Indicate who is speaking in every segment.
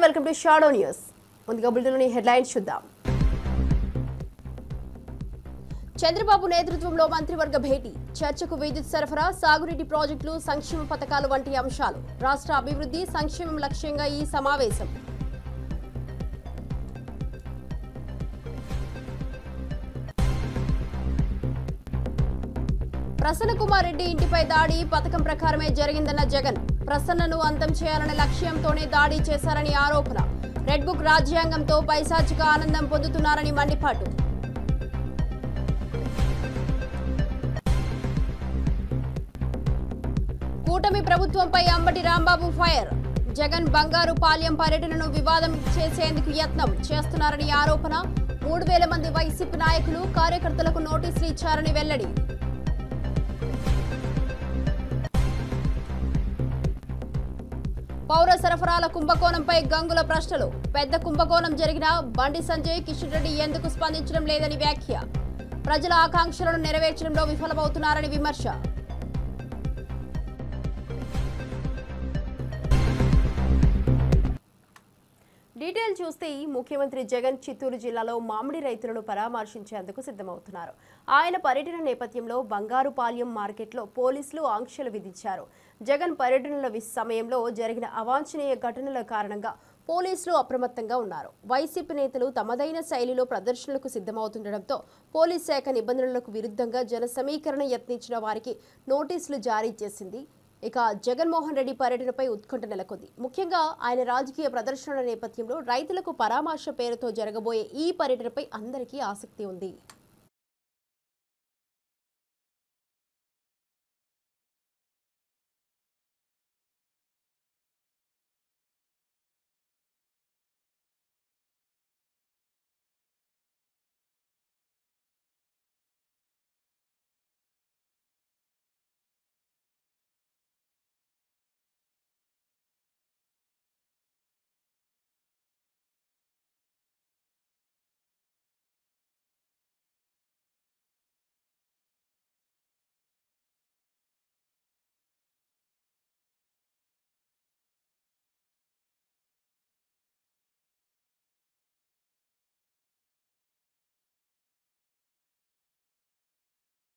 Speaker 1: Welcome to shadow news. ముందుగా బులెటిన్లోని headlines చూద్దాం. చంద్రబాబు నేతృత్వంలో మంత్రివర్గ భేటీ, చర్చకు విద్యుత్ సరఫరా, సాగునీటి ప్రాజెక్టులు, సంక్షేమ పథకాలు వంటి అంశాలు. రాష్ట్ర అభివృద్ధి సంక్షేమం లక్ష్యంగా ఈ సమావేశం. ప్రసన్న కుమార్ రెడ్డి ఇంటిపై దాడి పథకం ప్రకారమే జరిగిందన్న జగన్. ప్రసన్నను అంతం చేయాలనే లక్ష్యంతోనే దాడి చేశారని ఆరోపణ. రెడ్ బుక్ రాజ్యాంగంతో పైశాచిక ఆనందం పొందుతున్నారని మండిపాటు. కూటమి ప్రభుత్వంపై అంబటి రాంబాబు ఫైర్. జగన్ బంగారు పాల్యం పర్యటనను వివాదం చేసేందుకు యత్నం చేస్తున్నారని ఆరోపణ. 3000 మంది వైసీపీ నాయకులు కార్యకర్తలకు నోటీసులు ఇచ్చారని వెల్లడి. పౌర సరఫరాల కుంభకోణంపై గంగుల ప్రశ్నలు. పెద్ద కుంభకోణం జరిగినా బండి సంజయ్, కిషన్ రెడ్డి ఎందుకు స్పందించడం లేదని వ్యాఖ్య. ప్రజల ఆకాంక్షలను నెరవేర్చడంలో విఫలమవుతున్నారని విమర్శ. డీటెయిల్ చూస్తే ముఖ్యమంత్రి జగన్ చిత్తూరు జిల్లాలో మామిడి రైతులను పరామర్శించేందుకు సిద్ధమవుతున్నారు. ఆయన పర్యటన నేపథ్యంలో బంగారుపాల్యం మార్కెట్లో పోలీసులు ఆంక్షలు విధించారు. జగన్ పర్యటనల సమయంలో జరిగిన అవాంఛనీయ ఘటనల కారణంగా పోలీసులు అప్రమత్తంగా ఉన్నారు. వైసీపీ నేతలు తమదైన శైలిలో ప్రదర్శనలకు సిద్ధమవుతుండటంతో పోలీస్ శాఖ నిబంధనలకు విరుద్ధంగా జన సమీకరణ యత్నించిన వారికి నోటీసులు జారీ చేసింది. ఇక జగన్మోహన్ రెడ్డి పర్యటనపై ఉత్కంఠ నెలకొంది. ముఖ్యంగా ఆయన రాజకీయ ప్రదర్శనల నేపథ్యంలో రైతులకు పరామర్శ పేరుతో జరగబోయే ఈ పర్యటనపై అందరికీ ఆసక్తి ఉంది.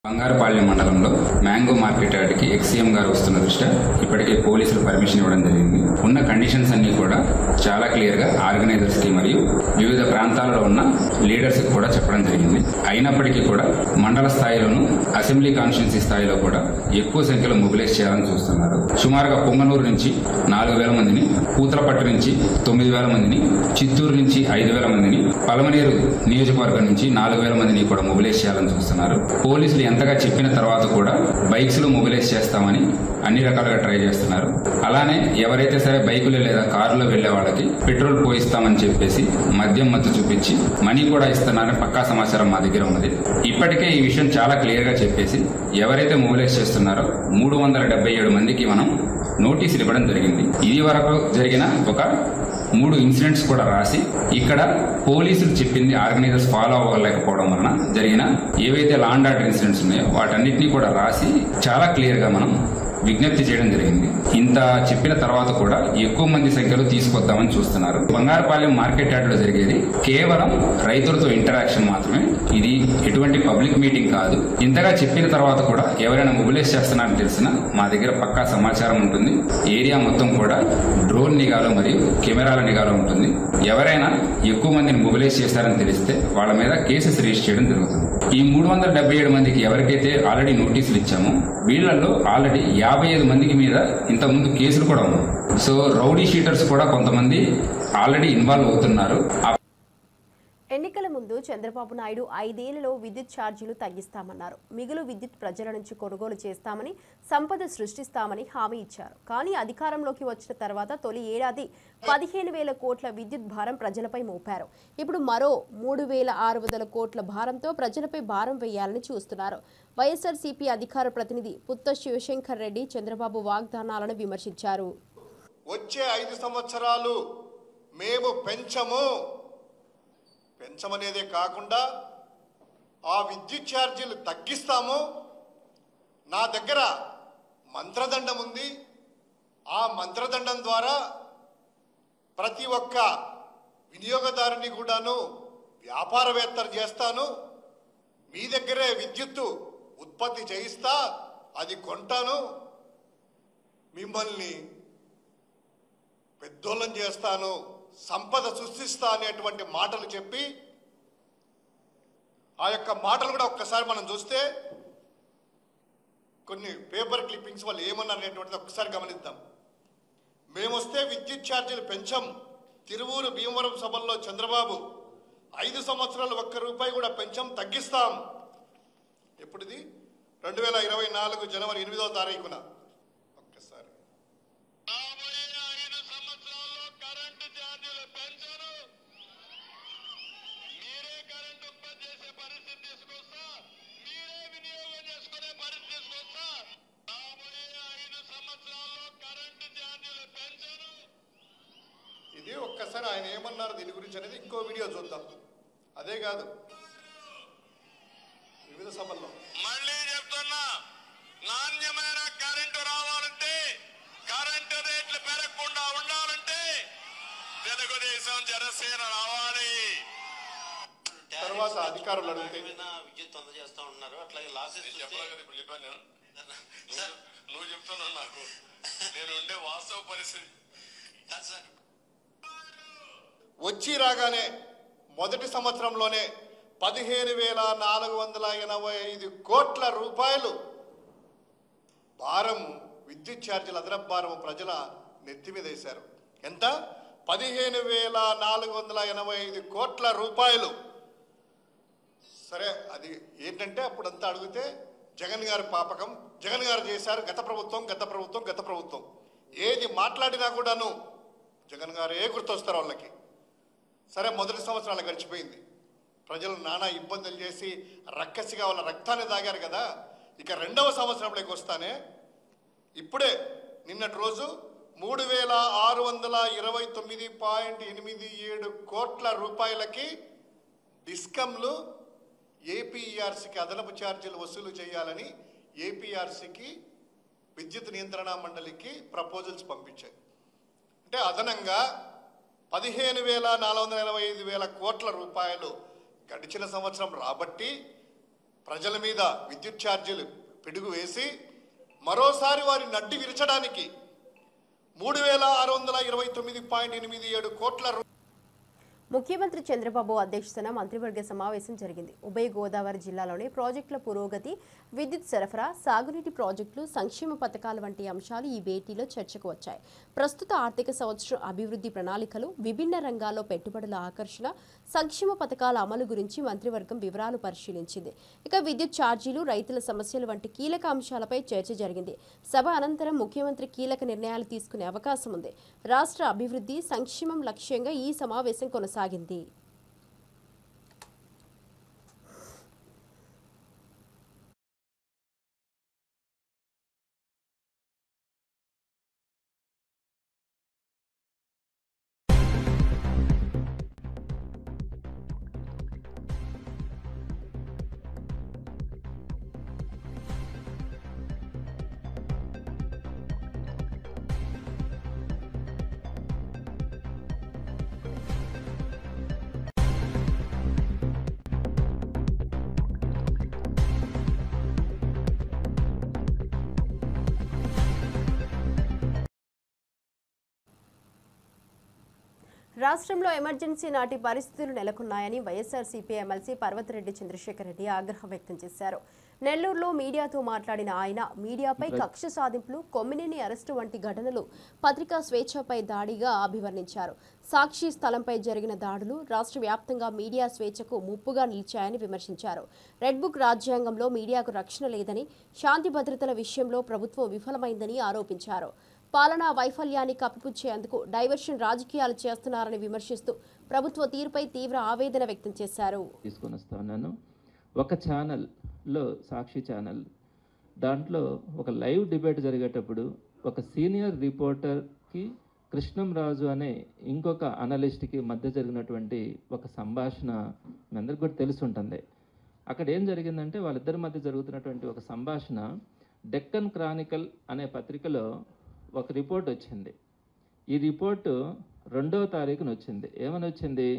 Speaker 2: బంగారుపాలెం మండలంలో మ్యాంగో మార్కెట్ యార్డ్కి ఎక్సీఎం గారు వస్తున్న దృష్ట్యా ఇప్పటికే పోలీసులు పర్మిషన్ ఇవ్వడం జరిగింది. ఉన్న కండిషన్స్ అన్ని కూడా చాలా క్లియర్ గా ఆర్గనైజర్స్ కి మరియు వివిధ ప్రాంతాలలో ఉన్న లీడర్స్ కి కూడా చెప్పడం జరిగింది. అయినప్పటికీ కూడా మండల స్థాయిలోను అసెంబ్లీ కాన్స్టిట్యున్సీ స్థాయిలో కూడా ఎక్కువ సంఖ్యలో మొబిలైజ్ చేయాలని చూస్తున్నారు. సుమారుగా పొంగనూరు నుంచి 4000 మందిని, పూతలపట్టు నుంచి 9000 మందిని, చిత్తూరు నుంచి 5000 మందిని, పలమనేరు నియోజకవర్గం నుంచి 4000 మందిని కూడా మొబిలైజ్ చేయాలని చూస్తున్నారు. పోలీసులు ఎంతగా చెప్పిన తర్వాత కూడా బైక్స్ లో మొబిలైజ్ చేస్తామని అన్ని రకాలుగా ట్రై చేస్తున్నారు. అలానే ఎవరైతే సరే బైకులు లేదా కారులో వెళ్లే వాళ్ళకి పెట్రోల్ పోయిస్తామని చెప్పేసి మద్యం మత్తు చూపించి మనీ కూడా ఇస్తున్నారని పక్కా సమాచారం మా దగ్గర ఉన్నది. ఇప్పటికే ఈ విషయం చాలా క్లియర్ గా చెప్పేసి ఎవరైతే మొబిలైజ్ చేస్తున్నారో 377 మందికి మనం నోటీసులు ఇవ్వడం జరిగింది. ఇది వరకు జరిగిన ఒక 3 ఇన్సిడెంట్స్ కూడా రాసి ఇక్కడ పోలీసులు చెప్పింది ఆర్గనైజర్స్ ఫాలో అవ్వలేకపోవడం వలన జరిగిన ఏవైతే లా అండ్ ఆర్డర్ ఇన్సిడెంట్స్ ఉన్నాయో వాటన్నిటినీ కూడా రాసి చాలా క్లియర్ గా మనం విజ్ఞప్తి చేయడం జరిగింది. ఇంత చెప్పిన తర్వాత కూడా ఎక్కువ మంది సంఖ్యలో తీసుకొద్దామని చూస్తున్నారు. బంగారుపాలెం మార్కెట్ యార్డ్లో జరిగేది కేవలం రైతులతో ఇంటరాక్షన్ మాత్రమే. ఇది ఎటువంటి పబ్లిక్ మీటింగ్ కాదు. ఇంతగా చెప్పిన తర్వాత కూడా ఎవరైనా మొబిలైజ్ చేస్తున్నారని తెలిసినా మా దగ్గర పక్కా సమాచారం ఉంటుంది. ఏరియా మొత్తం కూడా డ్రోన్ నిఘాలో మరియు కెమెరాల నిఘాలో ఉంటుంది. ఎవరైనా ఎక్కువ మందిని మొబిలైజ్ చేశారని తెలిస్తే వాళ్ళ మీద కేసెస్ రిజిస్టర్ చేయడం జరుగుతుంది. ఈ 377 మందికి ఎవరికైతే ఆల్రెడీ నోటీసులు ఇచ్చామో వీళ్లలో ఆల్రెడీ 55 మందికి మీద ఇంతకుముందు కేసులు కూడా ఉన్నాయి. సో రౌడీ షీటర్స్ కూడా కొంతమంది ఆల్రెడీ ఇన్వాల్వ్ అవుతున్నారు.
Speaker 1: ఎన్నికల ముందు చంద్రబాబు నాయుడు 5 ఏళ్లలో విద్యుత్ ఛార్జీలు తగ్గిస్తామన్నారు. మిగులు విద్యుత్ ప్రజల నుంచి కొనుగోలు చేస్తామని, సంపద సృష్టిస్తామని హామీ ఇచ్చారు. కానీ అధికారంలోకి వచ్చిన తర్వాత తొలి ఏడాది 15,000 కోట్ల విద్యుత్ భారం ప్రజలపై మోపారు. ఇప్పుడు మరో 3,600 కోట్ల భారంతో ప్రజలపై భారం వేయాలని చూస్తున్నారు. వైఎస్ఆర్సీపీ అధికార ప్రతినిధి పుత్త శివశంకర్ రెడ్డి చంద్రబాబు వాగ్దానాలను విమర్శించారు.
Speaker 3: వచ్చే 5 సంవత్సరాలు మేము పెంచమనేదే కాకుండా ఆ విద్యుత్ ఛార్జీలు తగ్గిస్తాము. నా దగ్గర మంత్రదండం ఉంది. ఆ మంత్రదండం ద్వారా ప్రతి ఒక్క వినియోగదారుని కూడాను వ్యాపారవేత్తలు చేస్తాను, మీ దగ్గరే విద్యుత్తు ఉత్పత్తి చేయిస్తా, అది కొంటాను, మిమ్మల్ని పెద్దోళ్ళం చేస్తాను, సంపద సృష్టిస్తా అనేటువంటి మాటలు చెప్పి, ఆ యొక్క మాటలు కూడా ఒక్కసారి మనం చూస్తే కొన్ని పేపర్ క్లిప్పింగ్స్ వాళ్ళు ఏమన్నారు అనేటువంటిది ఒక్కసారి గమనిద్దాం. మేమొస్తే విద్యుత్ ఛార్జీలు పెంచం, తిరువూరు భీమవరం సభల్లో చంద్రబాబు 5 సంవత్సరాలు ₹1 కూడా పెంచం, తగ్గిస్తాం. ఎప్పుడుది? 2024 జనవరి 8వ తారీఖున. ఒక్కసారి ఇది ఒక్కసారి ఆయన ఏమన్నారు దీని గురించి అనేది ఇంకో వీడియో చూద్దాం. అదే కాదు, వివిధ సభల్లో
Speaker 4: మళ్ళీ చెప్తున్నా, నాణ్యమైన కరెంటు రావాలంటే, కరెంటు రేట్లు పెరగకుండా ఉండాలంటే తెలుగుదేశం జనసేన రావాలి.
Speaker 3: తర్వాత అధికారులు అడిగితే
Speaker 4: విద్యుత్ అందజేస్తా ఉన్నారు, అట్లాగే లాసెస్ నువ్వు చెప్తున్నావు నాకు, నేను ఉండే వాస్తవ పరిస్థితి.
Speaker 3: వచ్చి రాగానే మొదటి సంవత్సరంలోనే 15,485 కోట్ల రూపాయలు భారం, విద్యుత్ ఛార్జీల అదనపు భారం ప్రజల నెత్తి మీద వేశారు. ఎంత? 15,485 కోట్ల రూపాయలు. సరే, అది ఏంటంటే అప్పుడంతా అడిగితే జగన్ గారి పాపకం, జగన్ గారు చేశారు, గత ప్రభుత్వం ఏది మాట్లాడినా కూడాను జగన్ గారే గుర్తొస్తారు వాళ్ళకి. సరే, మొదటి సంవత్సరాలు గడిచిపోయింది, ప్రజలు నానా ఇబ్బందులు చేసి రక్కసిగా వాళ్ళ రక్తాన్ని తాగారు కదా. ఇక రెండవ సంవత్సరంలోకి వస్తానే ఇప్పుడే నిన్నటి రోజు 3,629.87 కోట్ల రూపాయలకి డిస్కంలు ఏపీఆర్సీకి అదనపు ఛార్జీలు వసూలు చేయాలని ఏపీఆర్సీకి విద్యుత్ నియంత్రణ మండలికి ప్రపోజల్స్ పంపించాయి. అంటే అదనంగా 15,485 కోట్ల రూపాయలు గడిచిన సంవత్సరం రాబట్టి ప్రజల మీద విద్యుత్ ఛార్జీలు పిడుగు వేసి మరోసారి వారి నడ్డి విరచడానికి 3,629.87 కోట్ల.
Speaker 1: ముఖ్యమంత్రి చంద్రబాబు అధ్యక్షతన మంత్రివర్గ సమావేశం జరిగింది. ఉభయ గోదావరి జిల్లాలోని ప్రాజెక్టుల పురోగతి, విద్యుత్ సరఫరా, సాగునీటి ప్రాజెక్టులు, సంక్షేమ పథకాల వంటి అంశాలు ఈ భేటీలో చర్చకు వచ్చాయి. ప్రస్తుత ఆర్థిక సంవత్సరం అభివృద్ధి ప్రణాళికలు, విభిన్న రంగాల్లో పెట్టుబడుల ఆకర్షణ, సంక్షేమ పథకాల అమలు గురించి మంత్రివర్గం వివరాలు పరిశీలించింది. ఇక విద్యుత్ ఛార్జీలు, రైతుల సమస్యలు వంటి కీలక అంశాలపై చర్చ జరిగింది. సభ అనంతరం ముఖ్యమంత్రి కీలక నిర్ణయాలు తీసుకునే అవకాశం ఉంది. రాష్ట్ర అభివృద్ధి, సంక్షేమం లక్ష్యంగా ఈ సమావేశం కొనసాగింది. రాష్ట్రంలో ఎమర్జెన్సీ నాటి పరిస్థితులు నెలకొన్నాయని వైఎస్ఆర్సీపీ ఎమ్మెల్సీ పర్వతిరెడ్డి చంద్రశేఖర్ రెడ్డి ఆగ్రహం వ్యక్తం చేశారు. నెల్లూరులో మీడియాతో మాట్లాడిన ఆయన మీడియాపై కక్ష సాధింపులు, కొమ్మినేని అరెస్టు వంటి ఘటనలు పత్రికా స్వేచ్ఛపై దాడిగా అభివర్ణించారు. సాక్షి స్థలంపై జరిగిన దాడులు రాష్ట్ర వ్యాప్తంగా మీడియా స్వేచ్ఛకు ముప్పుగా నిలిచాయని విమర్శించారు. రెడ్ బుక్ రాజ్యాంగంలో మీడియాకు రక్షణ లేదని, శాంతి భద్రతల విషయంలో ప్రభుత్వం విఫలమైందని ఆరోపించారు. పాలనా వైఫల్యాన్ని కప్పిపుచ్చేందుకు డైవర్షన్ రాజకీయాలు చేస్తున్నారని విమర్శిస్తూ ప్రభుత్వ తీరుపై తీవ్ర ఆవేదన వ్యక్తం చేశారు.
Speaker 5: తీసుకొని వస్తున్నాను. ఒక ఛానల్లో, సాక్షి ఛానల్, దాంట్లో ఒక లైవ్ డిబేట్ జరిగేటప్పుడు ఒక సీనియర్ రిపోర్టర్కి కృష్ణంరాజు అనే ఇంకొక అనలిస్ట్కి మధ్య జరిగినటువంటి ఒక సంభాషణ మీ అందరికీ కూడా తెలిసి ఉంటుంది. అక్కడ ఏం జరిగిందంటే వాళ్ళిద్దరి మధ్య జరుగుతున్నటువంటి ఒక సంభాషణ డెక్కన్ క్రానికల్ అనే పత్రికలో ఒక రిపోర్ట్ వచ్చింది. ఈ రిపోర్టు 2వ తారీఖున వచ్చింది. ఏమని వచ్చింది?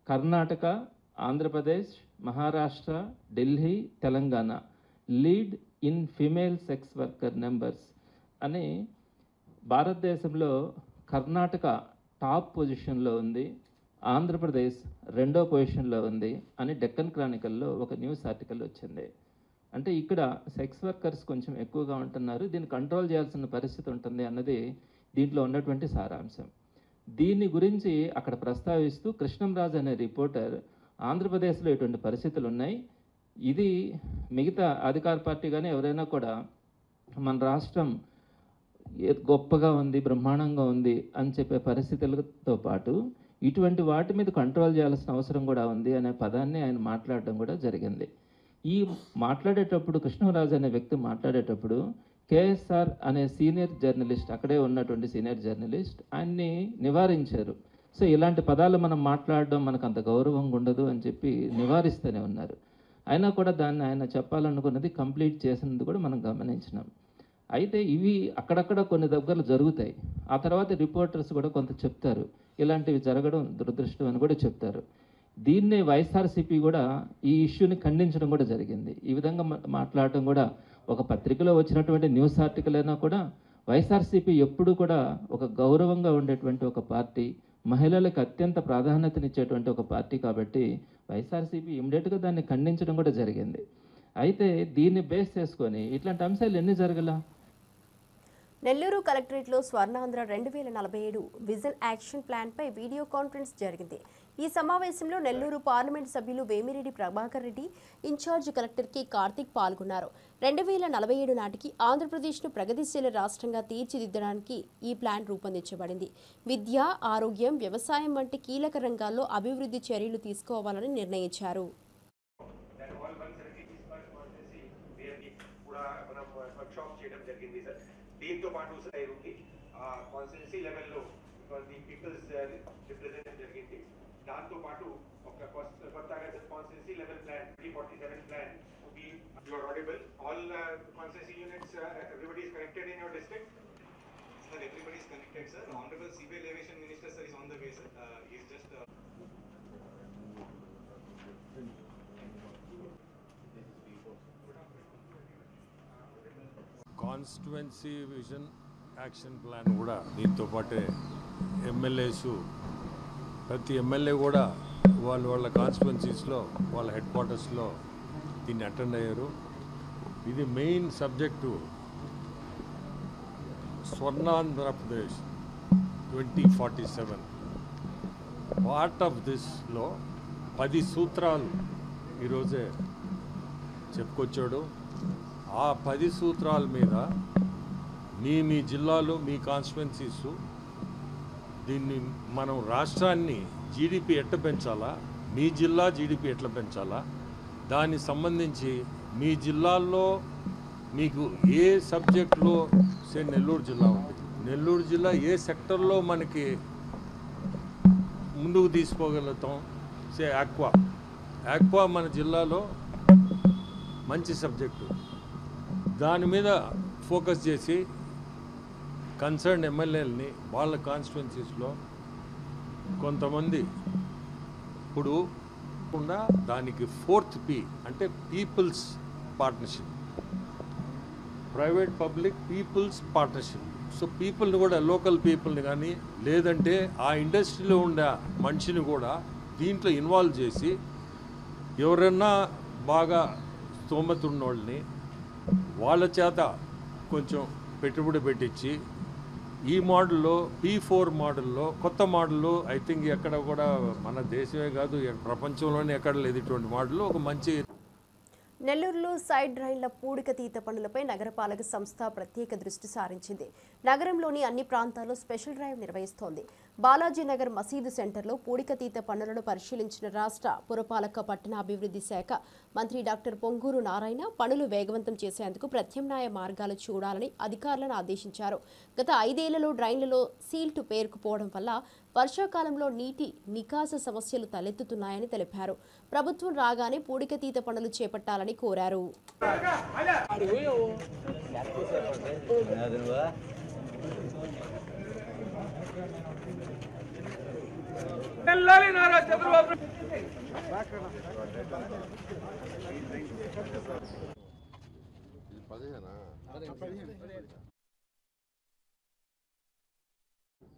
Speaker 5: Karnataka, Andhra Pradesh, Maharashtra, Delhi, Telangana lead in female sex worker numbers అని భారతదేశంలో కర్ణాటక టాప్ పొజిషన్లో ఉంది, ఆంధ్రప్రదేశ్ 2వ పొజిషన్లో ఉంది అని డెక్కన్ క్రానికల్లో ఒక న్యూస్ ఆర్టికల్ వచ్చింది. అంటే ఇక్కడ సెక్స్ వర్కర్స్ కొంచెం ఎక్కువగా ఉంటున్నారు, దీన్ని కంట్రోల్ చేయాల్సిన పరిస్థితి ఉంటుంది అన్నది దీంట్లో ఉన్నటువంటి సారాంశం. దీని గురించి అక్కడ ప్రస్తావిస్తూ కృష్ణంరాజు అనే రిపోర్టర్ ఆంధ్రప్రదేశ్లో ఇటువంటి పరిస్థితులు ఉన్నాయి, ఇది మిగతా అధికార పార్టీ కానీ ఎవరైనా కూడా మన రాష్ట్రం గొప్పగా ఉంది, బ్రహ్మాండంగా ఉంది అని చెప్పే పరిస్థితులతో పాటు ఇటువంటి వాటి మీద కంట్రోల్ చేయాల్సిన అవసరం కూడా ఉంది అనే పదాన్ని ఆయన మాట్లాడడం కూడా జరిగింది. ఈ మాట్లాడేటప్పుడు కృష్ణరాజు అనే వ్యక్తి మాట్లాడేటప్పుడు కేఎస్ఆర్ అనే సీనియర్ జర్నలిస్ట్, అక్కడే ఉన్నటువంటి సీనియర్ జర్నలిస్ట్ ఆయన్ని నివారించారు. సో ఇలాంటి పదాలు మనం మాట్లాడడం మనకు అంత గౌరవంగా ఉండదు అని చెప్పి నివారిస్తూనే ఉన్నారు. అయినా కూడా దాన్ని ఆయన చెప్పాలనుకున్నది కంప్లీట్ చేసినది కూడా మనం గమనించినాం. అయితే ఇవి అక్కడక్కడ కొన్ని దగ్గరలు జరుగుతాయి, ఆ తర్వాత రిపోర్టర్స్ కూడా కొంత చెప్తారు ఇలాంటివి జరగడం దురదృష్టం అని కూడా చెప్తారు. దీన్నే వైఎస్ఆర్సీపీ కూడా ఈ ఇష్యూని ఖండించడం కూడా జరిగింది. ఈ విధంగా మాట్లాడటం కూడా ఒక పత్రికలో వచ్చినటువంటి న్యూస్ ఆర్టికల్ అయినా కూడా వైఎస్ఆర్సీపీ ఎప్పుడు కూడా ఒక గౌరవంగా ఉండేటువంటి ఒక పార్టీ, మహిళలకు అత్యంత ప్రాధాన్యతనిచ్చేటువంటి ఒక పార్టీ కాబట్టి వైఎస్ఆర్సీపీ ఇమ్మీడియట్గా దాన్ని ఖండించడం కూడా జరిగింది. అయితే దీన్ని బేస్ చేసుకొని ఇట్లాంటి అంశాలు ఎన్ని జరగల?
Speaker 1: నెల్లూరు కలెక్టరేట్లో స్వర్ణాంధ్ర 2047 విజన్ యాక్షన్ ప్లాన్పై వీడియో కాన్ఫరెన్స్ జరిగింది. ఈ సమావేశంలో నెల్లూరు పార్లమెంట్ సభ్యులు Vemireddy Prabhakar Reddy, in charge collector K Karthik పాల్గొన్నారు. 2047 నాటికి ఆంధ్రప్రదేశ్ను ప్రగతిశీల రాష్ట్రంగా తీర్చిదిద్దడానికి ఈ ప్లాన్ రూపొందించబడింది. విద్య, ఆరోగ్యం, వ్యవసాయం వంటి కీలక రంగాల్లో అభివృద్ధి చర్యలు తీసుకోవాలని నిర్ణయించారు.
Speaker 6: దీంతో పాటు కాన్స్టిట్యున్సీ లెవెల్లో పీపుల్స్ రిప్రజెంట్ జరిగింది. దాంతో పాటు ఒక కొత్తగా constituency level plan 347 plan you are audible. All constituency units, everybody is connected in your district?
Speaker 7: Sir, everybody is connected, sir. Honorable Civil Aviation Minister, sir, is on the way, sir. He is just...
Speaker 4: constituency vision action plan కూడా దీంతో పాటే MLAs, ప్రతి MLA కూడా వాళ్ళ కాన్స్టిట్యుయెన్సీస్లో వాళ్ళ head క్వార్టర్స్లో దీన్ని attend అయ్యారు. ఇది main subject Swarnandhra Pradesh 2047. Part of దిస్లో 10 సూత్రాలు ఈరోజే చెప్పుకొచ్చాడు. ఆ 10 సూత్రాల మీద మీ జిల్లాలో మీ కాన్స్టిట్యుయెన్సీస్ దీన్ని మనం రాష్ట్రాన్ని జీడిపి ఎట్లా పెంచాలా, మీ జిల్లా జీడిపి ఎట్లా పెంచాలా, దానికి సంబంధించి మీ జిల్లాల్లో మీకు ఏ సబ్జెక్టులో నెల్లూరు జిల్లా ఉంది, నెల్లూరు జిల్లా ఏ సెక్టర్లో మనకి ముందుకు తీసుకోగలుగుతాం. ఆక్వా మన జిల్లాలో మంచి సబ్జెక్టు, దాని మీద ఫోకస్ చేసి కన్సర్న్ ఎమ్మెల్యేలని వాళ్ళ కాన్స్టిట్యుయెన్సీస్లో కొంతమంది ఇప్పుడు దానికి 4th P అంటే peoples partnership, private public peoples partnership. So పీపుల్ని కూడా, లోకల్ పీపుల్ని కానీ లేదంటే ఆ ఇండస్ట్రీలో ఉండే మనిషిని కూడా దీంట్లో ఇన్వాల్వ్ చేసి ఎవరన్నా బాగా స్తోమత ఉన్నోళ్ళని వాళ్ళ చేత కొంచెం పెట్టుబడి పెట్టించి ఈ మోడల్లో P4 మోడల్లో, కొత్త మోడల్లో ఐ థింక్ ఎక్కడ కూడా మన దేశమే కాదు ప్రపంచంలోనే ఎక్కడ లేదు ఇటువంటి మోడల్లో ఒక మంచి.
Speaker 1: నెల్లూరులో సైడ్ డ్రైన్ల పూడికతీత పనులపై నగరపాలక సంస్థ ప్రత్యేక దృష్టి సారించింది. నగరంలోని అన్ని ప్రాంతాల్లో స్పెషల్ డ్రైవ్ నిర్వహిస్తోంది. బాలాజీనగర్ మసీదు సెంటర్లో పూడికతీత పనులను పరిశీలించిన రాష్ట్ర పురపాలక పట్టణాభివృద్ధి శాఖ మంత్రి డాక్టర్ పొంగూరు నారాయణ పనులు వేగవంతం చేసేందుకు ప్రత్యామ్నాయ మార్గాలు చూడాలని అధికారులను ఆదేశించారు. గత 5 ఏళ్లలో డ్రైన్లలో సీల్టు పేరుకుపోవడం వల్ల వర్షాకాలంలో నీటి నికాస సమస్యలు తలెత్తుతున్నాయని తెలిపారు. ప్రభుత్వం రాగానే పూడికతీత పనులు చేపట్టాలని కోరారు.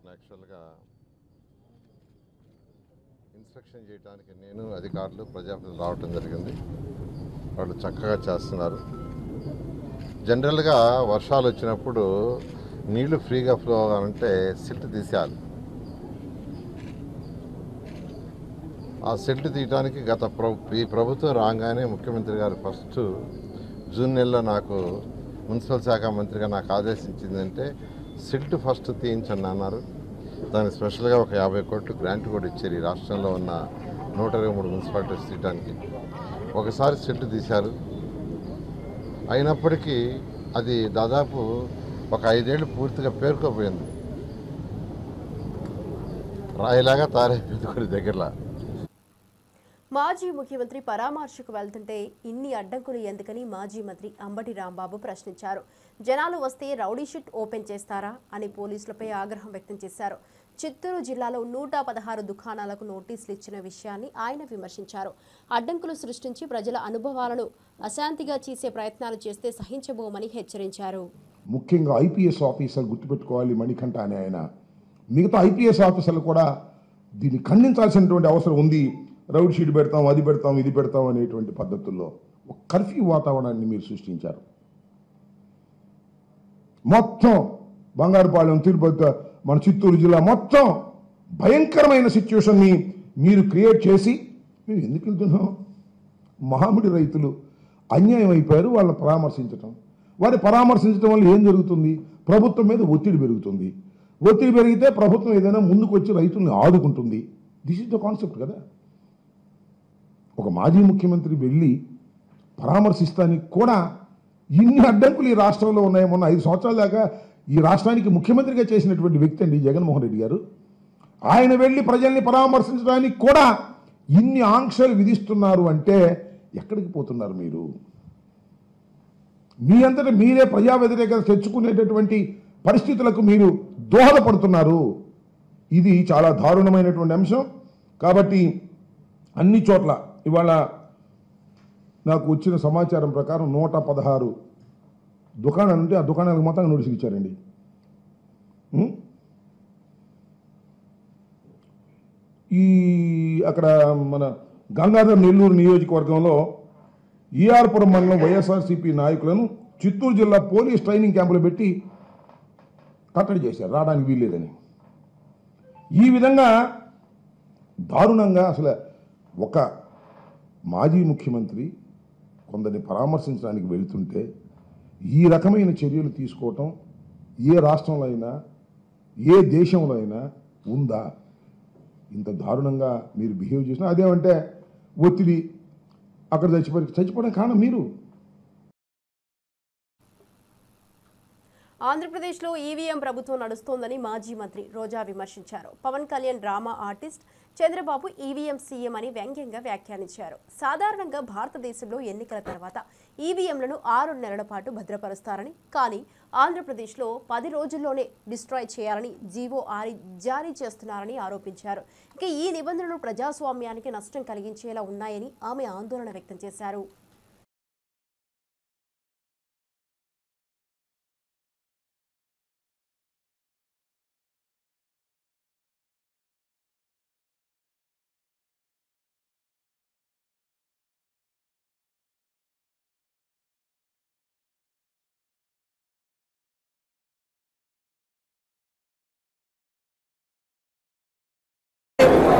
Speaker 8: యాక్చువల్గా ఇన్స్పెక్షన్ చేయడానికి నేను అధికారులు ప్రజాప్రతినిధులు రావటం జరిగింది. వాళ్ళు చక్కగా చేస్తున్నారు. జనరల్గా వర్షాలు వచ్చినప్పుడు నీళ్లు ఫ్రీగా ఫ్లో అవ్వాలంటే సిల్ట్ తీసేయాలి. ఆ సిల్ట్ తీయడానికి ఈ ప్రభుత్వం రాగానే ముఖ్యమంత్రి గారు ఫస్ట్ జూన్ నెలలో నాకు మున్సిపల్ శాఖ మంత్రిగా నాకు ఆదేశించిందంటే సిల్ట్ ఫస్ట్ తీయించండి అన్నారు. దానికి స్పెషల్గా ఒక 50 కోట్లు గ్రాంట్ కూడా ఇచ్చారు. ఈ రాష్ట్రంలో ఉన్న 123 మున్సిపాలిటీస్ తీయడానికి ఒకసారి సిల్ట్ తీశారు. అయినప్పటికీ అది దాదాపు ఒక 5 ఏళ్ళు పూర్తిగా పేరుకోపోయింది. రాయిలాగా తయారైపోయింది కొన్ని దగ్గరలో.
Speaker 1: మాజీ ముఖ్యమంత్రి పరామర్శకు వెళ్తుంటే ఇన్ని అడ్డంకులు ఎందుకని మాజీ మంత్రి అంబటి రాంబాబు ప్రశ్నించారు. జనాలు వస్తే రౌడీ షీట్ ఓపెన్ చేస్తారా అని పోలీసులపై ఆగ్రహం వ్యక్తం చేశారు. చిత్తూరు జిల్లాలో 116 దుకాణాలకు నోటీసులు ఇచ్చిన విషయాన్ని ఆయన విమర్శించారు. అడ్డంకులు సృష్టించి ప్రజల అనుభవాలను అశాంతిగా చేసే ప్రయత్నాలు చేస్తే సహించబోమని హెచ్చరించారు.
Speaker 9: ముఖ్యంగా ఐపీఎస్ ఆఫీసర్ గుర్తుపెట్టుకోవాలి మణికంఠ అని ఆయన. మిగతా ఐపీఎస్ ఆఫీసర్లు కూడా దీన్ని ఖండించాల్సినటువంటి అవసరం ఉంది. రౌడ్ షీట్ పెడతాం, అది పెడతాం, ఇది పెడతాం అనేటువంటి పద్ధతుల్లో ఒక కర్ఫ్యూ వాతావరణాన్ని మీరు సృష్టించారు. మొత్తం బంగారుపాలెం, తిరుపతి, మన చిత్తూరు జిల్లా మొత్తం భయంకరమైన సిచ్యువేషన్ని మీరు క్రియేట్ చేసి మేము ఎందుకు వెళ్తున్నాం? మామిడి రైతులు అన్యాయం అయిపోయారు. వాళ్ళని పరామర్శించటం, వారి పరామర్శించడం వల్ల ఏం జరుగుతుంది? ప్రభుత్వం మీద ఒత్తిడి పెరుగుతుంది. ఒత్తిడి పెరిగితే ప్రభుత్వం ఏదైనా ముందుకు వచ్చి రైతుల్ని ఆదుకుంటుంది. దిస్ ఇస్ ద కాన్సెప్ట్ కదా. ఒక మాజీ ముఖ్యమంత్రి వెళ్ళి పరామర్శిస్తానికి కూడా ఇన్ని అడ్డంకులు ఈ రాష్ట్రంలో ఉన్నాయి. మొన్న 5 సంవత్సరాల దాకా ఈ రాష్ట్రానికి ముఖ్యమంత్రిగా చేసినటువంటి వ్యక్తి అండి జగన్మోహన్ రెడ్డి గారు. ఆయన వెళ్ళి ప్రజల్ని పరామర్శించడానికి కూడా ఇన్ని ఆంక్షలు విధిస్తున్నారు అంటే ఎక్కడికి పోతున్నారు మీరు? మీ అంతటా మీరే ప్రజా వ్యతిరేకత తెచ్చుకునేటటువంటి పరిస్థితులకు మీరు దోహదపడుతున్నారు. ఇది చాలా దారుణమైనటువంటి అంశం. కాబట్టి అన్ని చోట్ల ఇవాళ నాకు వచ్చిన సమాచారం ప్రకారం 116 దుకాణాలు ఉంటే ఆ దుకాణాలకు మొత్తం నోటీసులు ఇచ్చారండి. ఈ అక్కడ మన గంగాధర్ నెల్లూరు నియోజకవర్గంలో ఈఆర్పురం మండలం వైఎస్ఆర్సీపీ నాయకులను చిత్తూరు జిల్లా పోలీస్ ట్రైనింగ్ క్యాంపులో పెట్టి కట్టడి చేశారు, రావడానికి వీల్లేదని. ఈ విధంగా దారుణంగా అసలు ఒక మాజీ ముఖ్యమంత్రి కొందరిని పరామర్శించడానికి వెళుతుంటే ఈ రకమైన చర్యలు తీసుకోవటం ఏ రాష్ట్రంలో అయినా ఏ దేశంలో అయినా ఉందా? ఇంత దారుణంగా మీరు బిహేవ్ చేసినా అదేమంటే ఒత్తిడి, అక్కడ చచ్చిపోవడం కారణం మీరు.
Speaker 1: ఆంధ్రప్రదేశ్లో ఈవీఎం ప్రభుత్వం నడుస్తోందని మాజీ మంత్రి రోజా విమర్శించారు. Pawan Kalyan drama artist, Chandrababu EVM CM అని వ్యంగ్యంగా వ్యాఖ్యానించారు. సాధారణంగా భారతదేశంలో ఎన్నికల తర్వాత ఈవీఎంలను 6 నెలల పాటు భద్రపరుస్తారని, కానీ ఆంధ్రప్రదేశ్లో 10 రోజుల్లోనే డిస్ట్రాయ్ చేయాలని జీవో జారీ చేస్తున్నారని ఆరోపించారు. ఇక ఈ నిబంధనలు ప్రజాస్వామ్యానికి నష్టం కలిగించేలా ఉన్నాయని ఆమె ఆందోళన వ్యక్తం చేశారు.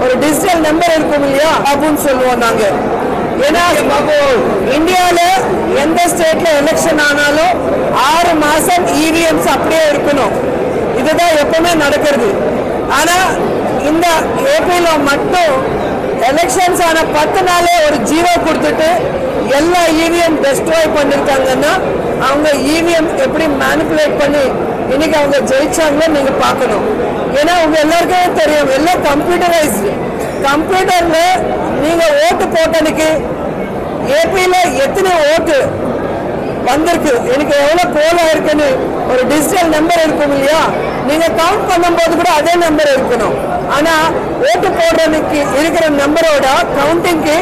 Speaker 10: ஒரு டிஜிட்டல் நம்பர் இருக்கும் இல்லையா அப்படின்னு சொல்லுவோம் நாங்க. ஏன்னா இந்தியாவில் எந்த ஸ்டேட்ல எலெக்ஷன் ஆனாலும் 6 மாசம் இவிஎம்ஸ் அப்படியே இருக்கணும். இதுதான் எப்பவுமே நடக்கிறது. ஆனா இந்த ஏபியில் மட்டும் எலெக்ஷன்ஸ் ஆன 10 நாளே ஒரு ஜீரோ கொடுத்துட்டு எல்லா இவிஎம் டெஸ்ட்ராய் பண்ணிருக்காங்கன்னா அவங்க இவிஎம் எப்படி மேனிப்புலேட் பண்ணி இன்னைக்கு அவங்க ஜெயிச்சாங்கன்னு நீங்க பார்க்கணும். ஏன்னா உங்க எல்லாருக்குமே தெரியும் எல்லாம் கம்ப்யூட்டரைஸ்டு. கம்ப்யூட்டர்ல நீங்க ஓட்டு போட்டதுக்கு ஏபியில் எத்தனை ஓட்டு வந்திருக்கு. எனக்கு எவ்வளவு கோலா இருக்குன்னு ஒரு டிஜிட்டல் நம்பர் இருக்கும் இல்லையா, நீங்க கவுண்ட் பண்ணும்போது கூட அதே நம்பர் இருக்கணும். ஆனா ஓட்டு போடுறதுக்கு இருக்கிற நம்பரோட கவுண்டிங்க்கு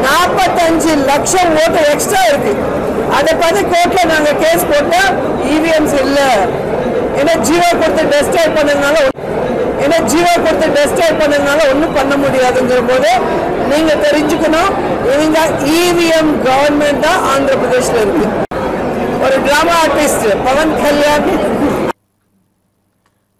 Speaker 10: 45 லட்சம் ஓட்டு எக்ஸ்ட்ரா இருக்கு. அதை பார்த்து கோர்ட்ல நாங்க கேஸ் போட்டா இவிஎம்ஸ் இல்ல, ஏன்னா ஜீவோ கொடுத்து டெஸ்ட்ராய் பண்ணதுனால ஒன்றும் பண்ண முடியாதுங்கிற போது நீங்க தெரிஞ்சுக்கணும், இவங்க இவிஎம் கவர்மெண்ட் தான் ஆந்திர பிரதேஷ்ல இருக்கு. ஒரு டிராமா ఆర్టిస్ట్ పవన్ కళ్యాణ్.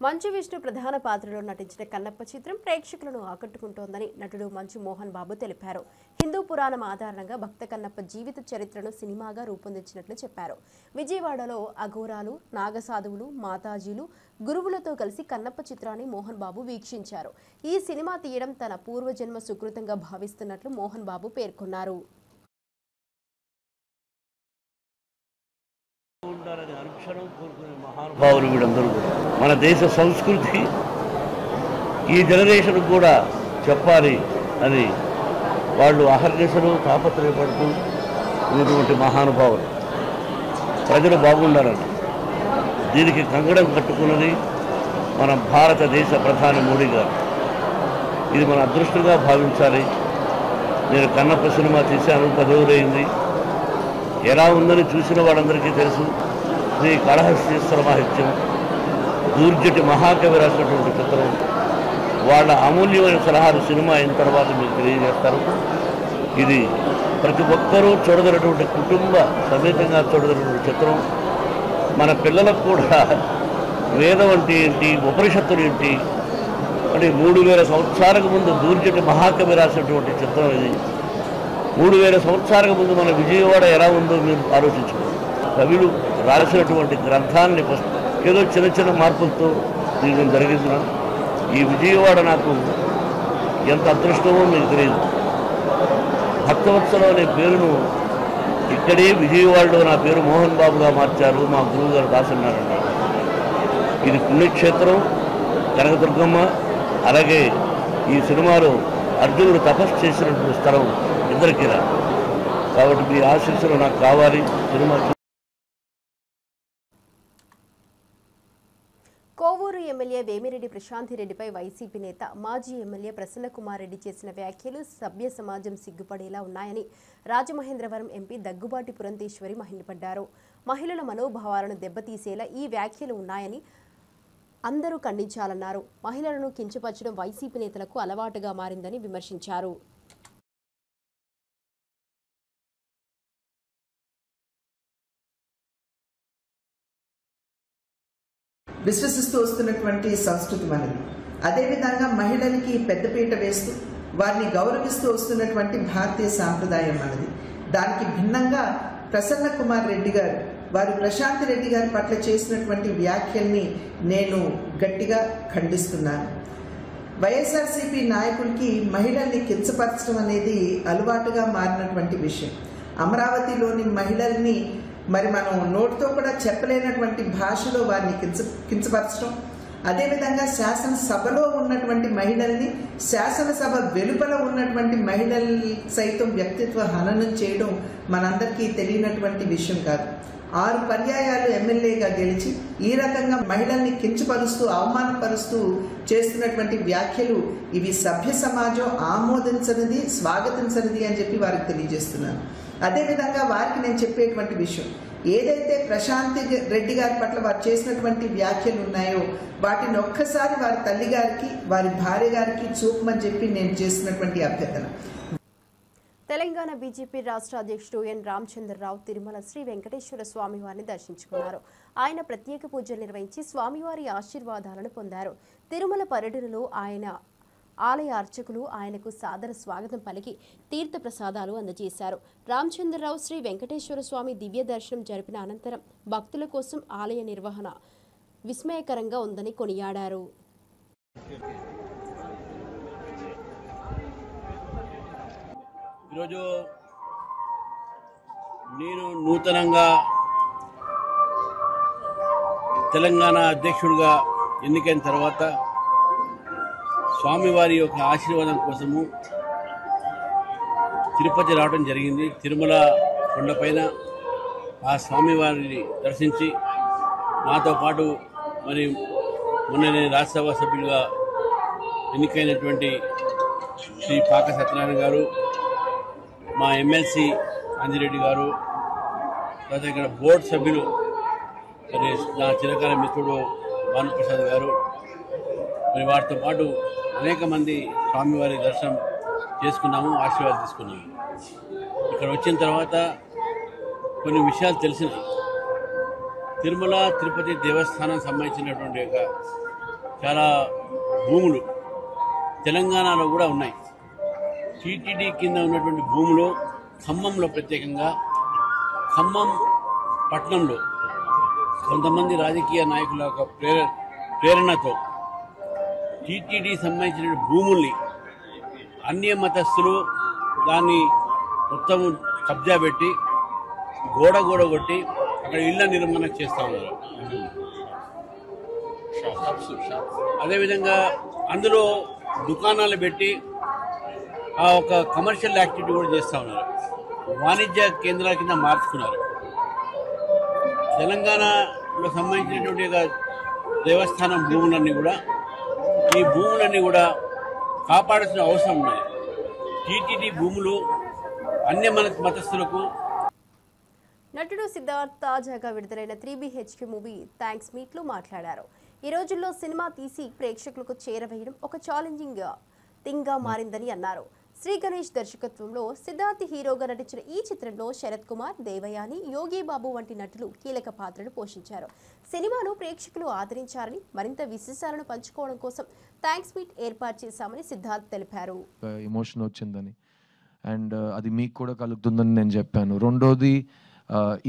Speaker 1: మంచు విష్ణు ప్రధాన పాత్రలో నటించిన కన్నప్ప చిత్రం ప్రేక్షకులను ఆకట్టుకుంటోందని నటుడు మంచు మోహన్ బాబు తెలిపారు. హిందూ పురాణం ఆధారంగా భక్త కన్నప్ప జీవిత చరిత్రను సినిమాగా రూపొందించినట్లు చెప్పారు. విజయవాడలో అఘోరాలు, నాగసాధువులు, మాతాజీలు, గురువులతో కలిసి కన్నప్ప చిత్రాన్ని మోహన్ బాబు వీక్షించారు. ఈ సినిమా తీయడం తన పూర్వజన్మ సుకృతంగా భావిస్తున్నట్లు మోహన్ బాబు పేర్కొన్నారు.
Speaker 11: అనుక్షణం కోరుకునే మహానుభావులు వీళ్ళందరూ కూడా మన దేశ సంస్కృతి ఈ జనరేషన్ కూడా చెప్పాలి అని వాళ్ళు అహర్నిశలు తాపత్రయపడుతూ ఉన్నటువంటి మహానుభావులు. ప్రజలు బాగుండాలని దీనికి కంగడం కట్టుకున్నది మన భారతదేశ ప్రధాని మోడీ గారు. ఇది మన అదృష్టంగా భావించాలి. నేను కన్నప్ప సినిమా తీశాను, 10 రోజులైంది. ఎలా ఉందని చూసిన వాళ్ళందరికీ తెలుసు. శ్రీ కాళహస్తీశ్వర మహత్యం, దూర్జటి మహాకవి రాసినటువంటి చిత్రం. వాళ్ళ అమూల్యమైన సలహాలు సినిమా అయిన తర్వాత మీకు తెలియజేస్తారు. ఇది ప్రతి ఒక్కరూ చూడదగినటువంటి కుటుంబ సమేతంగా చూడదగినటువంటి చిత్రం. మన పిల్లలకు కూడా వేదం అంటే ఏంటి, ఉపనిషత్తులు ఏంటి అంటే 3000 సంవత్సరాలకు ముందు దూర్జటి మహాకవి రాసినటువంటి చిత్రం ఇది. 3000 సంవత్సరాలకు ముందు మన విజయవాడ ఎలా ఉందో మీరు ఆలోచించుకోండి. కవులు రాసినటువంటి గ్రంథాన్ని ఏదో చిన్న చిన్న మార్పులతో దీని జరిగించిన ఈ విజయవాడ నాకు ఎంత అదృష్టమో మీకు తెలియదు. భక్తవత్సలం అనే పేరును ఇక్కడే విజయవాడలో నా పేరు మోహన్ బాబుగా మార్చారు. మా గురువు గారు రాసున్నారండి. ఇది పుణ్యక్షేత్రం, కనకదుర్గమ్మ, అలాగే ఈ సినిమాలో అర్జునుడు తపస్సు చేసినటువంటి స్థలం ఇద్దరికి రా. కాబట్టి మీ ఆశీస్సులు నాకు కావాలి. సినిమా
Speaker 1: కోవూరు ఎమ్మెల్యే వేమిరెడ్డి ప్రశాంతిరెడ్డిపై వైసీపీ నేత మాజీ ఎమ్మెల్యే ప్రసన్నకుమార్ రెడ్డి చేసిన వ్యాఖ్యలు సభ్య సమాజం సిగ్గుపడేలా ఉన్నాయని రాజమహేంద్రవరం ఎంపీ దగ్గుబాటి పురంధేశ్వరి మండిపడ్డారు. మహిళల మనోభావాలను దెబ్బతీసేలా ఈ వ్యాఖ్యలు ఉన్నాయని అందరూ ఖండించాలన్నారు. మహిళలను కించపరచడం వైసీపీ నేతలకు అలవాటుగా మారిందని విమర్శించారు.
Speaker 12: విశ్వసిస్తూ వస్తున్నటువంటి సంస్కృతి మనది. అదేవిధంగా మహిళలకి పెద్దపీట వేస్తూ వారిని గౌరవిస్తూ వస్తున్నటువంటి భారతీయ సాంప్రదాయం మనది. దానికి భిన్నంగా ప్రసన్న కుమార్ రెడ్డి గారు వారు ప్రశాంత్ రెడ్డి గారి పట్ల చేసినటువంటి వ్యాఖ్యల్ని నేను గట్టిగా ఖండిస్తున్నాను. వైఎస్ఆర్సీపీ నాయకులకి మహిళల్ని కించపరచడం అనేది అలవాటుగా మారినటువంటి విషయం. అమరావతిలోని మహిళల్ని మరి మనం నోటితో కూడా చెప్పలేనటువంటి భాషలో వారిని కించపరచడం, అదేవిధంగా శాసనసభలో ఉన్నటువంటి మహిళల్ని శాసనసభ వెలుపల ఉన్నటువంటి మహిళలు సైతం వ్యక్తిత్వ హననం చేయడం మనందరికీ తెలియనటువంటి విషయం కాదు. 6 పర్యాయాలు ఎమ్మెల్యేగా గెలిచి ఈ రకంగా మహిళల్ని కించపరుస్తూ అవమానపరుస్తూ చేస్తున్నటువంటి వ్యాఖ్యలు ఇవి సభ్య సమాజం ఆమోదించనిది, స్వాగతించనిది అని చెప్పి వారికి తెలియజేస్తున్నాను. అదేవిధంగా వారికి నేను చెప్పేటువంటి విషయం, ఏదైతే ప్రశాంత్ రెడ్డి గారి పట్ల వారు చేసినటువంటి వ్యాఖ్యలు ఉన్నాయో వాటిని ఒక్కసారి వారి తల్లి గారికి వారి భార్య గారికి చూపమని చెప్పి నేను చేసినటువంటి అభ్యర్థన.
Speaker 1: తెలంగాణ బీజేపీ రాష్ట్ర అధ్యక్షుడు ఎన్ రామచంద్రరావు తిరుమల శ్రీ వెంకటేశ్వర స్వామివారిని దర్శించుకున్నారు. ఆయన ప్రత్యేక పూజలు నిర్వహించి స్వామివారి ఆశీర్వాదాలను పొందారు. తిరుమల పర్యటనలో ఆయన ఆలయ అర్చకులు ఆయనకు సాదర స్వాగతం పలికి తీర్థ ప్రసాదాలు అందజేశారు. రామచంద్రరావు శ్రీ వెంకటేశ్వర స్వామి దివ్య దర్శనం జరిపిన అనంతరం భక్తుల కోసం ఆలయ నిర్వహణ విస్మయకరంగా ఉందని కొనియాడారు.
Speaker 11: ఈరోజు నేను నూతనంగా తెలంగాణ అధ్యక్షుడిగా ఎన్నికైన తర్వాత స్వామివారి యొక్క ఆశీర్వాదం కోసము తిరుపతి రావడం జరిగింది. తిరుమల కొండపైన ఆ స్వామివారిని దర్శించి నాతో పాటు మరి మొన్ననే రాజ్యసభ సభ్యులుగా ఎన్నికైనటువంటి శ్రీ పాక సత్యనారాయణ గారు, మా ఎమ్మెల్సీ అంజిరెడ్డి గారు, తర్వాత ఇక్కడ బోర్డు సభ్యులు మరి నా చిరకాల మిత్రుడు భానుప్రసాద్ గారు, మరి వారితో పాటు అనేక మంది స్వామివారి దర్శనం చేసుకున్నాము, ఆశీర్వాదం తీసుకున్నాము. ఇక్కడ వచ్చిన తర్వాత కొన్ని విషయాలు తెలిసినాయి. తిరుమల తిరుపతి దేవస్థానం సంబంధించినటువంటి చాలా భూములు తెలంగాణలో కూడా ఉన్నాయి. టీటీడీ కింద ఉన్నటువంటి భూములు ఖమ్మంలో, ప్రత్యేకంగా ఖమ్మం పట్టణంలో కొంతమంది రాజకీయ నాయకుల యొక్క ప్రేరణతో టీటీడీ సంబంధించిన భూముల్ని అన్య మతస్థులు దాన్ని మొత్తం కబ్జా పెట్టి గోడ కొట్టి అక్కడ ఇళ్ల నిర్మాణం చేస్తూ ఉన్నారు. అదేవిధంగా అందులో దుకాణాలు పెట్టి ఆ ఒక కమర్షియల్ యాక్టివిటీ కూడా చేస్తూ ఉన్నారు. వాణిజ్య కేంద్రాల కింద మార్చుకున్నారు. తెలంగాణలో సంబంధించినటువంటి దేవస్థానం భూములన్నీ కూడా, ఈ భూములన్నీ కూడా కాపాడాల్సిన అవసరం ఉన్నది. టీటీడీ భూములు అన్య మతస్థులకు.
Speaker 1: నటుడు సిద్ధార్థ్ తాజాగా విడుదలైన 3BHK మూవీ థ్యాంక్స్ మీట్లో మాట్లాడారు. ఈ రోజుల్లో సినిమా తీసి ప్రేక్షకులకు చేరవేయడం ఒక ఛాలెంజింగ్ థింగ్గా మారిందని అన్నారు. శ్రీ గణేష్ దర్శకత్వంలో సిద్ధార్థ్ హీరోగా నటించిన ఈ చిత్రంలో శరత్ కుమార్, దేవయాని, యోగి బాబు వంటి నటులు కీలక పాత్రలు పోషించారు. సినిమాను ప్రేక్షకులు ఆదరించారని, మరింత విశేషాలను పంచుకోవడం కోసం థ్యాంక్స్ మీట్ ఏర్పాటు చేశామని సిద్ధార్థ్ తెలిపారు.
Speaker 13: ఎమోషన్ వచ్చిందని అండ్ అది మీకు కూడా కలుగుతుందని నేను చెప్పాను. రెండోది,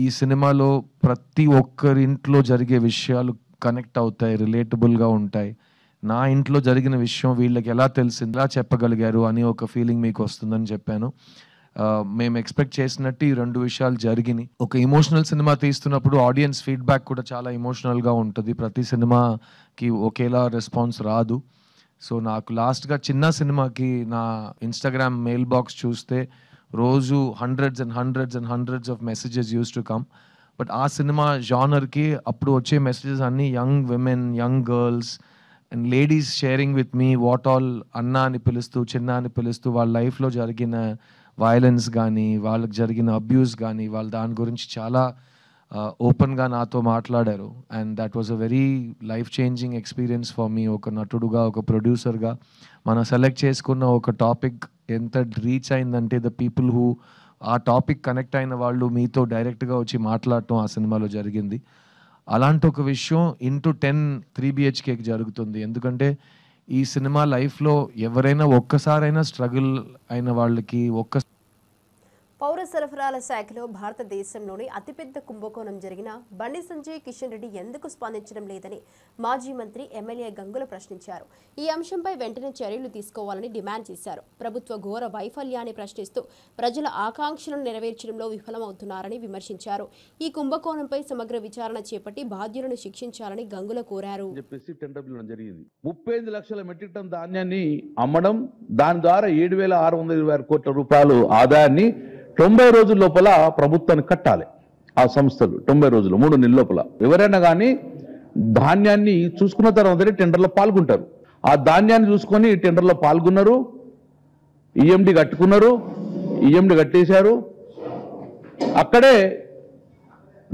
Speaker 13: ఈ సినిమాలో ప్రతి ఒక్కరింట్లో జరిగే విషయాలు కనెక్ట్ అవుతాయి, రిలేటబుల్గా ఉంటాయి. నా ఇంట్లో జరిగిన విషయం వీళ్ళకి ఎలా తెలిసింది, ఎలా చెప్పగలిగారు అని ఒక ఫీలింగ్ మీకు వస్తుందని చెప్పాను. మేము ఎక్స్పెక్ట్ చేసినట్టు ఈ రెండు విషయాలు జరిగినాయి. ఒక ఇమోషనల్ సినిమా తీస్తున్నప్పుడు ఆడియన్స్ ఫీడ్బ్యాక్ కూడా చాలా ఇమోషనల్గా ఉంటుంది. ప్రతి సినిమాకి ఒకేలా రెస్పాన్స్ రాదు. సో నాకు లాస్ట్గా చిన్న సినిమాకి నా ఇన్స్టాగ్రామ్ మెయిల్ బాక్స్ చూస్తే రోజు hundreds of messages use to come. But ఆ సినిమా జానర్కి అప్పుడు వచ్చే మెసేజెస్ అన్నీ young women, young girls and ladies sharing with me what all అన్న అని పిలుస్తూ, చిన్న అని పిలుస్తూ వాళ్ళ లైఫ్లో జరిగిన వైలెన్స్ కానీ, వాళ్ళకి జరిగిన అబ్యూస్ కానీ, వాళ్ళ దాని గురించి చాలా ఓపెన్గా నాతో మాట్లాడారు. And that was a very life changing experience for me. ఒక నటుడుగా, ఒక ప్రొడ్యూసర్గా మనం సెలెక్ట్ చేసుకున్న ఒక టాపిక్ ఎంత రీచ్ అయిందంటే ద పీపుల్ హూ ఆ టాపిక్ కనెక్ట్ అయిన వాళ్ళు మీతో డైరెక్ట్గా వచ్చి మాట్లాడటం ఆ సినిమాలో జరిగింది. అలాంటి ఒక విషయం ఇంటూ 10 3BHKకి జరుగుతుంది. ఎందుకంటే ఈ సినిమా లైఫ్లో ఎవరైనా ఒక్కసారైనా స్ట్రగుల్ అయిన వాళ్ళకి
Speaker 1: పౌర సరఫరాల శాఖలో భారతదేశంలోని అతిపెద్ద కుంభకోణం జరిగిన బండి సంజయ్ కిషన్ రెడ్డి ఎందుకు స్పందించడం లేదని మాజీ మంత్రి ఎమ్మెల్యే గంగుల ప్రశ్నించారు. ఈ అంశంపై వెంటనే చర్యలు తీసుకోవాలని డిమాండ్ చేశారు. ప్రభుత్వ ఘోర వైఫల్యాన్ని ప్రశ్నిస్తూ ప్రజల ఆకాంక్షలను నెరవేర్చడంలో విఫలమవుతున్నారని విమర్శించారు. ఈ కుంభకోణంపై సమగ్ర విచారణ చేపట్టి బాధ్యులను శిక్షించాలని గంగుల కోరారు.
Speaker 14: 35 లక్షల మెట్రిక్ టన్ ధాన్యాన్ని అమ్మడం, దాని ద్వారా 7,626 కోట్ల రూపాయలు ఆదాయాన్ని 90 రోజుల లోపల ప్రభుత్వానికి కట్టాలి. ఆ సంస్థలు 90 రోజులు, 3 నెలల లోపల. ఎవరైనా కానీ ధాన్యాన్ని చూసుకున్న తర్వాతనే టెండర్లో పాల్గొంటారు. ఆ ధాన్యాన్ని చూసుకొని టెండర్లో పాల్గొన్నారు, ఈఎండి కట్టుకున్నారు, ఈఎండి కట్టేశారు. అక్కడే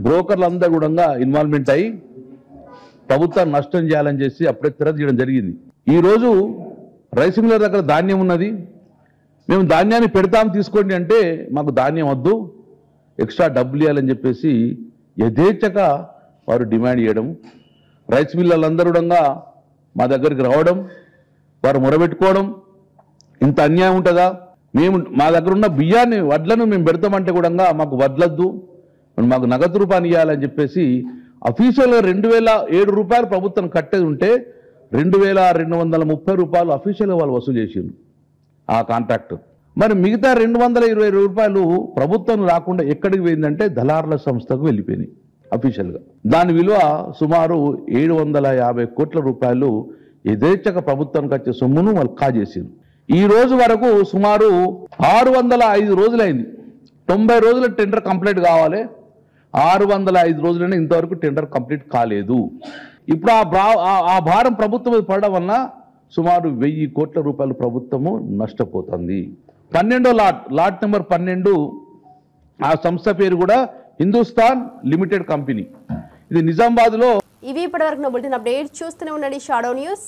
Speaker 14: బ్రోకర్లు అందరూ కూడా ఇన్వాల్వ్మెంట్ అయ్యి ప్రభుత్వాన్ని నష్టం చేయాలని చేసి అప్పుడే తిరగ చేయడం జరిగింది. ఈరోజు రైస్ మిల్లర్ దగ్గర ధాన్యం ఉన్నది, మేము ధాన్యాన్ని పెడతాం తీసుకోండి అంటే మాకు ధాన్యం వద్దు, ఎక్స్ట్రా డబ్బులు ఇవ్వాలని చెప్పేసి యథేచ్ఛగా వారు డిమాండ్ చేయడం, రైస్ మిల్లర్లందరూ కూడా మా దగ్గరికి రావడం, వారు మొరబెట్టుకోవడం. ఇంత అన్యాయం ఉంటుందా? మేము మా దగ్గర ఉన్న బియ్యాన్ని, వడ్లను మేము పెడతామంటే కూడా మాకు వడ్లద్దు, మాకు నగదు రూపాయలు ఇవ్వాలని చెప్పేసి అఫీషియల్గా 2,007 రూపాయలు ప్రభుత్వం కట్టేది ఉంటే 2,230 రూపాయలు అఫీషియల్గా వాళ్ళు వసూలు చేసిండ్రు ఆ కాంట్రాక్టర్. మరి మిగతా 220 రూపాయలు ప్రభుత్వం రాకుండా ఎక్కడికి పోయిందంటే దళారుల సంస్థకు వెళ్ళిపోయినాయి అఫీషియల్గా. దాని విలువ సుమారు 750 కోట్ల రూపాయలు యథేచ్ఛగా ప్రభుత్వానికి వచ్చే సొమ్మును వాళ్ళు కాజేసిండ్రు. ఈ రోజు వరకు సుమారు 605 రోజులైంది. 90 రోజుల టెండర్ కంప్లీట్ కావాలి. 605 రోజులైనా ఇంతవరకు టెండర్ కంప్లీట్ కాలేదు. ఇప్పుడు ఆ భారం ప్రభుత్వం మీద పడడం వలన సుమారు 1000 కోట్ల రూపాయలు ప్రభుత్వము నష్టపోతుంది. 12వ లాట్ నెంబర్ 12 ఆ సంస్థ పేరు కూడా హిందుస్థాన్ లిమిటెడ్ కంపెనీ. ఇది నిజామాబాద్లో.
Speaker 1: ఇవి ఇప్పటివరకు బులెటిన్ అప్డేట్ చూస్తూనే ఉండండి షాడో న్యూస్.